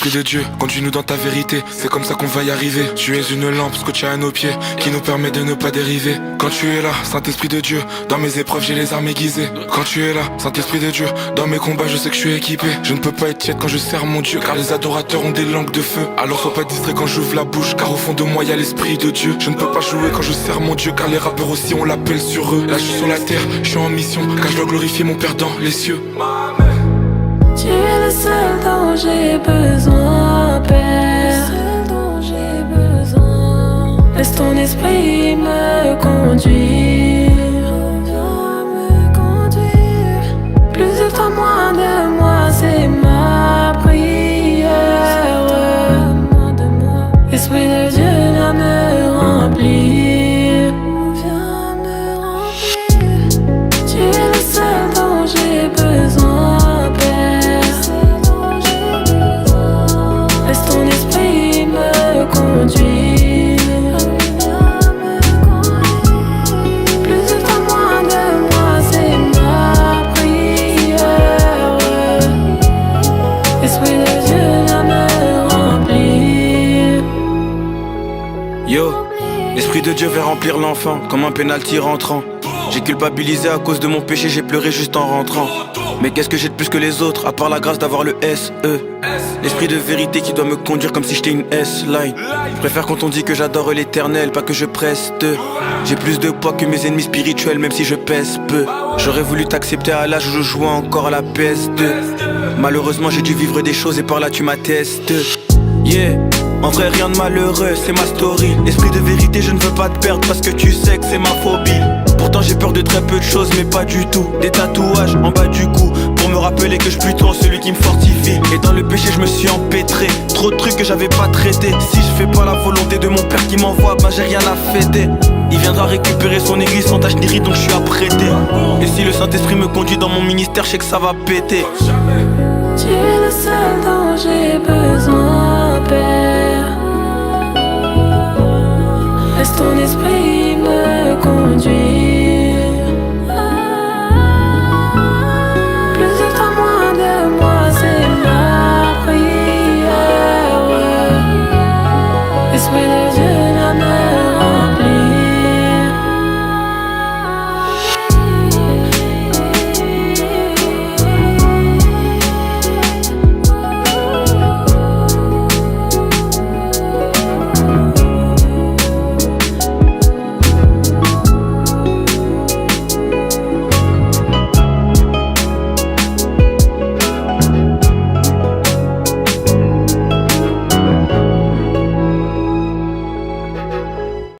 Saint-Esprit de Dieu, conduis-nous dans ta vérité. C'est comme ça qu'on va y arriver. Tu es une lampe scotchée à nos pieds, qui nous permet de ne pas dériver. Quand tu es là, Saint-Esprit de Dieu, dans mes épreuves j'ai les armes aiguisées. Quand tu es là, Saint-Esprit de Dieu, dans mes combats je sais que je suis équipé. Je ne peux pas être tiède quand je sers mon Dieu, car les adorateurs ont des langues de feu. Alors sois pas distrait quand j'ouvre la bouche, car au fond de moi y a l'Esprit de Dieu. Je ne peux pas jouer quand je sers mon Dieu, car les rappeurs aussi on l'appelle sur eux. Là je suis sur la terre, je suis en mission, car je dois glorifier mon Père dans les cieux. Tu es le seul dont j'ai besoin, Père. Le seul dont j'ai besoin. Laisse ton esprit me conduire. Viens me conduire. Plus de toi, moins de moi, c'est ma prière. Esprit de Dieu, viens me remplir. Viens me remplir. Tu es le seul dont j'ai besoin. Laisse ton esprit me conduire. Plus de toi, moins de moi, c'est ma prière. Esprit de Dieu, viens me remplir. Yo, l'Esprit de Dieu vient remplir l'enfant, comme un penalty rentrant. J'ai culpabilisé à cause de mon péché, j'ai pleuré juste en rentrant. Mais qu'est-ce que j'ai de plus que les autres, à part la grâce d'avoir le SE. L'esprit de vérité qui doit me conduire comme si j'étais une S-line. Je préfère quand on dit que j'adore l'éternel, pas que je preste. J'ai plus de poids que mes ennemis spirituels, même si je pèse peu. J'aurais voulu t'accepter à l'âge où je jouais encore à la PS2. Malheureusement j'ai dû vivre des choses et par là tu m'attestes. Yeah, en vrai rien de malheureux, c'est ma story. Esprit de vérité, je ne veux pas te perdre parce que tu sais que c'est ma phobie. Pourtant j'ai peur de très peu de choses, mais pas du tout. Des tatouages en bas du cou, pour me rappeler que je suis plutôt celui qui me fortifie. Et dans le péché je me suis empêtré, trop de trucs que j'avais pas traités. Si je fais pas la volonté de mon père qui m'envoie, bah j'ai rien à fêter. Il viendra récupérer son église sans tache ni ride, donc je suis apprêté. Et si le Saint-Esprit me conduit dans mon ministère, je sais que ça va péter. Tu es le seul dont j'ai besoin, Père. Laisse ton esprit me conduire.